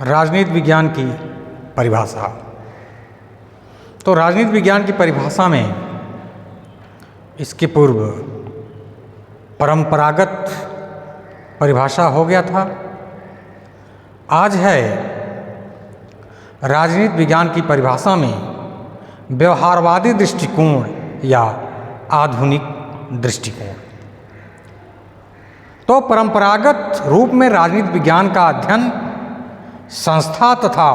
राजनीति विज्ञान की परिभाषा। तो राजनीति विज्ञान की परिभाषा में इसके पूर्व परंपरागत परिभाषा हो गया था। आज है राजनीति विज्ञान की परिभाषा में व्यवहारवादी दृष्टिकोण या आधुनिक दृष्टिकोण। तो परंपरागत रूप में राजनीति विज्ञान का अध्ययन संस्था तथा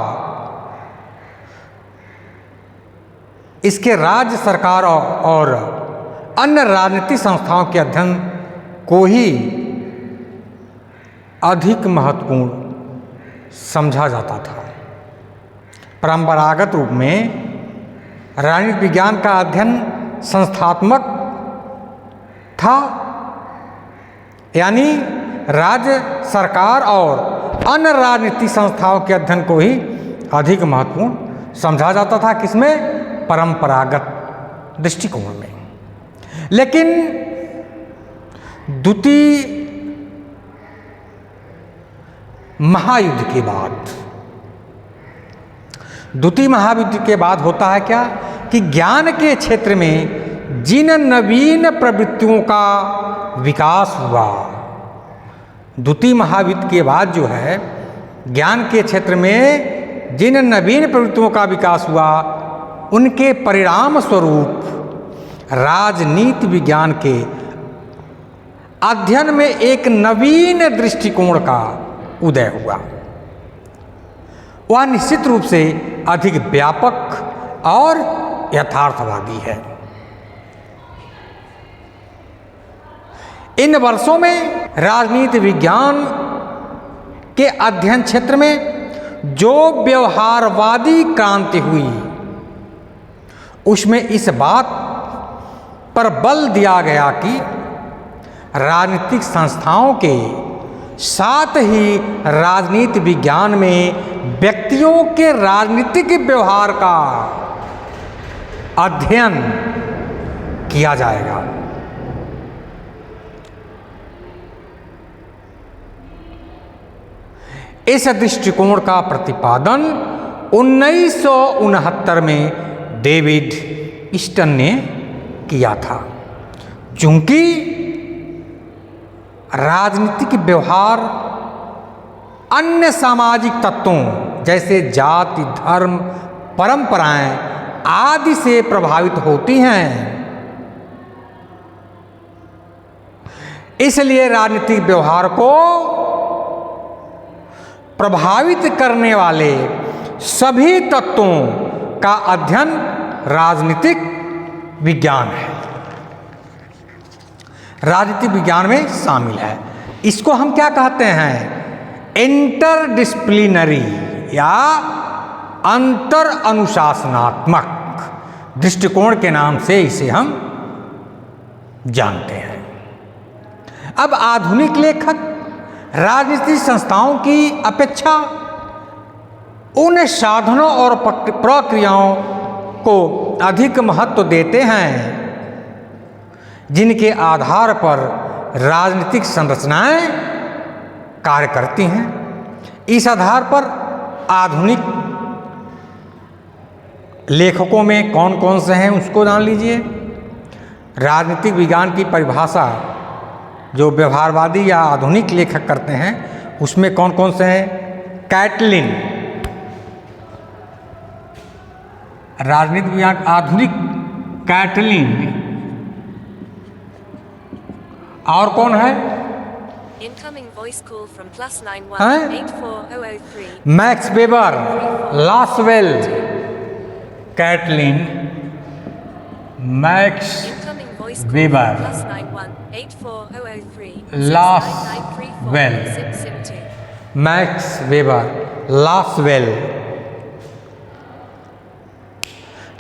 इसके राज्य सरकार और अन्य राजनीतिक संस्थाओं के अध्ययन को ही अधिक महत्वपूर्ण समझा जाता था। परंपरागत रूप में राजनीति विज्ञान का अध्ययन संस्थात्मक था, यानी राज्य सरकार और अन्य राजनीतिक संस्थाओं के अध्ययन को ही अधिक महत्वपूर्ण समझा जाता था। किसमें? परंपरागत दृष्टिकोण में। लेकिन द्वितीय महायुद्ध के बाद होता है क्या कि ज्ञान के क्षेत्र में जिन नवीन प्रवृत्तियों का विकास हुआ, द्वितीय महायुद्ध के बाद जो है ज्ञान के क्षेत्र में जिन नवीन प्रवृत्तियों का विकास हुआ, उनके परिणाम स्वरूप राजनीति विज्ञान के अध्ययन में एक नवीन दृष्टिकोण का उदय हुआ। वह निश्चित रूप से अधिक व्यापक और यथार्थवादी है। इन वर्षों में राजनीति विज्ञान के अध्ययन क्षेत्र में जो व्यवहारवादी क्रांति हुई, उसमें इस बात पर बल दिया गया कि राजनीतिक संस्थाओं के साथ ही राजनीति विज्ञान में व्यक्तियों के राजनीतिक व्यवहार का अध्ययन किया जाएगा। इस दृष्टिकोण का प्रतिपादन 1969 में डेविड ईस्टन ने किया था। चूंकि राजनीतिक व्यवहार अन्य सामाजिक तत्वों जैसे जाति, धर्म, परंपराएं आदि से प्रभावित होती हैं, इसलिए राजनीतिक व्यवहार को प्रभावित करने वाले सभी तत्वों का अध्ययन राजनीतिक विज्ञान है, राजनीतिक विज्ञान में शामिल है। इसको हम क्या कहते हैं? इंटरडिसिप्लिनरी या अंतर अनुशासनात्मक दृष्टिकोण के नाम से इसे हम जानते हैं। अब आधुनिक लेखक राजनीतिक संस्थाओं की अपेक्षा उन साधनों और प्रक्रियाओं को अधिक महत्व देते हैं जिनके आधार पर राजनीतिक संरचनाएं कार्य करती हैं। इस आधार पर आधुनिक लेखकों में कौन कौन से हैं उसको जान लीजिए। राजनीतिक विज्ञान की परिभाषा जो व्यवहारवादी या आधुनिक लेखक करते हैं उसमें कौन कौन से हैं? कैटलिन, राजनीतिक विज्ञान आधुनिक कैटलिन, और कौन है? Max Weber, Lasswell, Catlin, Max Weber, Lasswell, Max Weber, Lasswell,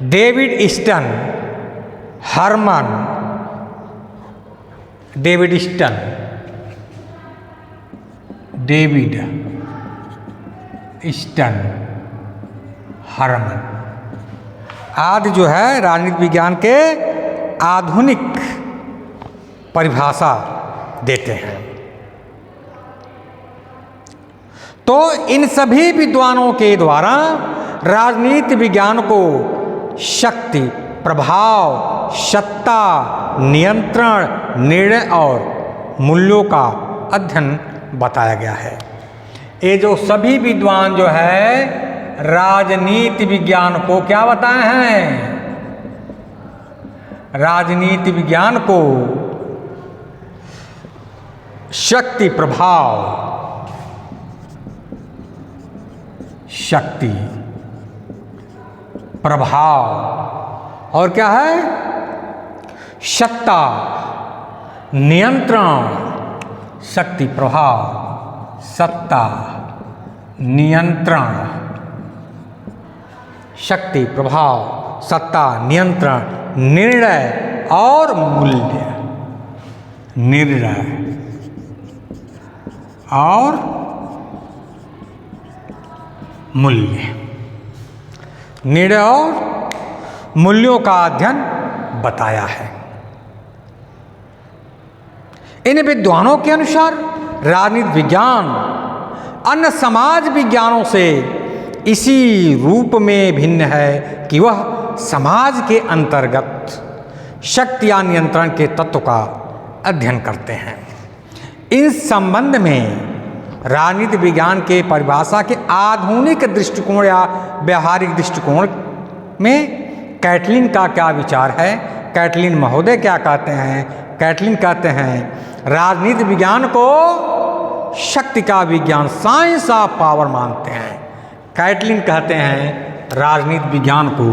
David Easton, Herman, David Easton, David Easton, Herman आदि जो है राजनीति विज्ञान के आधुनिक परिभाषा देते हैं। तो इन सभी विद्वानों के द्वारा राजनीति विज्ञान को शक्ति, प्रभाव, सत्ता, नियंत्रण, निर्णय और मूल्यों का अध्ययन बताया गया है। ये जो सभी विद्वान जो है राजनीति विज्ञान को क्या बताए हैं? राजनीति विज्ञान को शक्ति, प्रभाव, शक्ति, प्रभाव और क्या है? सत्ता, नियंत्रण, शक्ति, प्रभाव, सत्ता, नियंत्रण, शक्ति, प्रभाव, सत्ता, नियंत्रण, निर्णय और मूल्य। निर्णय और मूल्य, निर्णय और मूल्यों का अध्ययन बताया है। इन विद्वानों के अनुसार राजनीति विज्ञान अन्य समाज विज्ञानों से इसी रूप में भिन्न है कि वह समाज के अंतर्गत शक्ति या नियंत्रण के तत्व का अध्ययन करते हैं। इस संबंध में राजनीति विज्ञान के परिभाषा के आधुनिक दृष्टिकोण या व्यावहारिक दृष्टिकोण में कैटलिन का क्या विचार है? कैटलिन महोदय क्या कहते हैं? कैटलिन कहते हैं राजनीति विज्ञान को शक्ति का विज्ञान, साइंस ऑफ पावर मानते हैं। कैटलिन कहते हैं राजनीति विज्ञान को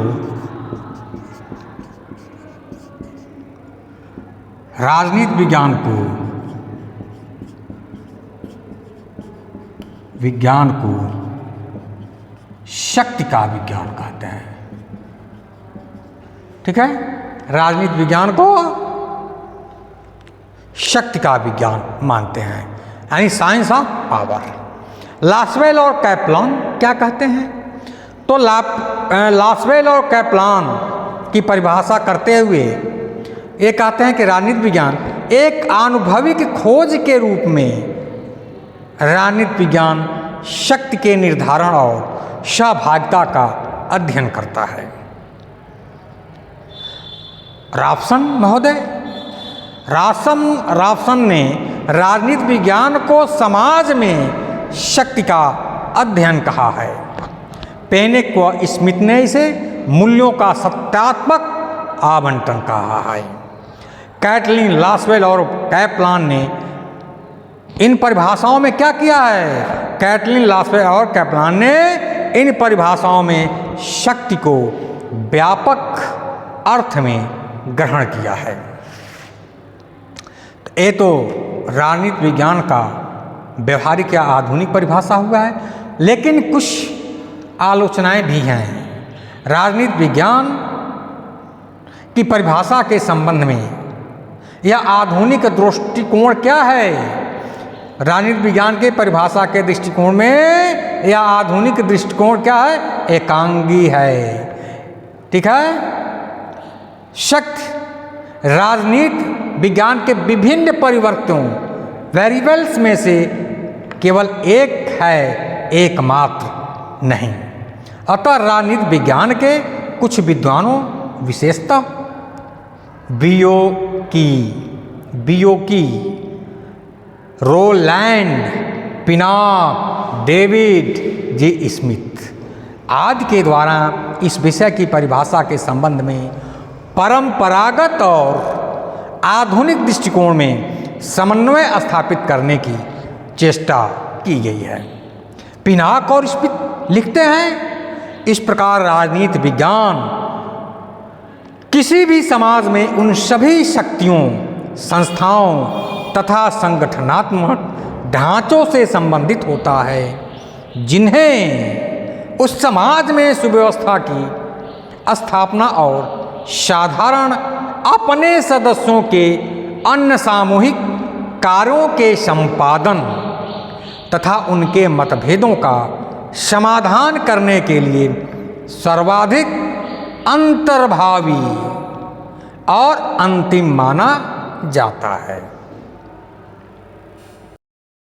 शक्ति का विज्ञान कहते हैं। ठीक है, राजनीति विज्ञान को शक्ति का विज्ञान मानते हैं, यानी साइंस ऑफ पावर। लासवेल और कैप्लान क्या कहते हैं? तो लासवेल और कैप्लान की परिभाषा करते हुए ये कहते हैं कि राजनीति विज्ञान एक आनुभविक खोज के रूप में राजनीति विज्ञान शक्ति के निर्धारण और सहभागिता का अध्ययन करता है। राफसन महोदय, राफसन ने राजनीति विज्ञान को समाज में शक्ति का अध्ययन कहा है। पेनेक व स्मिथ ने इसे मूल्यों का सत्यात्मक आवंटन कहा है। कैटलिन, लासवेल और कैप्लान ने इन परिभाषाओं में क्या किया है? कैटलिन, लासवेल और कैप्लान ने इन परिभाषाओं में शक्ति को व्यापक अर्थ में ग्रहण किया है। ये तो राजनीति विज्ञान का व्यवहारिक या आधुनिक परिभाषा हुआ है, लेकिन कुछ आलोचनाएं भी हैं। राजनीति विज्ञान की परिभाषा के संबंध में यह आधुनिक दृष्टिकोण क्या है? राजनीति विज्ञान के परिभाषा के दृष्टिकोण में यह आधुनिक दृष्टिकोण क्या है? एकांगी है। ठीक है, शक्ति राजनीति विज्ञान के विभिन्न परिवर्तनों, वेरिएबल्स में से केवल एक है, एकमात्र नहीं। अतः राजनीति विज्ञान के कुछ विद्वानों, विशेषतः बियोकी, रोलैंड पिनाक, डेविड जी स्मिथ आदि के द्वारा इस विषय की परिभाषा के संबंध में परंपरागत और आधुनिक दृष्टिकोण में समन्वय स्थापित करने की चेष्टा की गई है। पिनाक और स्मिथ लिखते हैं, इस प्रकार राजनीति विज्ञान किसी भी समाज में उन सभी शक्तियों, संस्थाओं तथा संगठनात्मक ढांचों से संबंधित होता है जिन्हें उस समाज में सुव्यवस्था की स्थापना और साधारण अपने सदस्यों के अन्य सामूहिक कार्यों के संपादन तथा उनके मतभेदों का समाधान करने के लिए सर्वाधिक अंतर्भावी और अंतिम माना जाता है।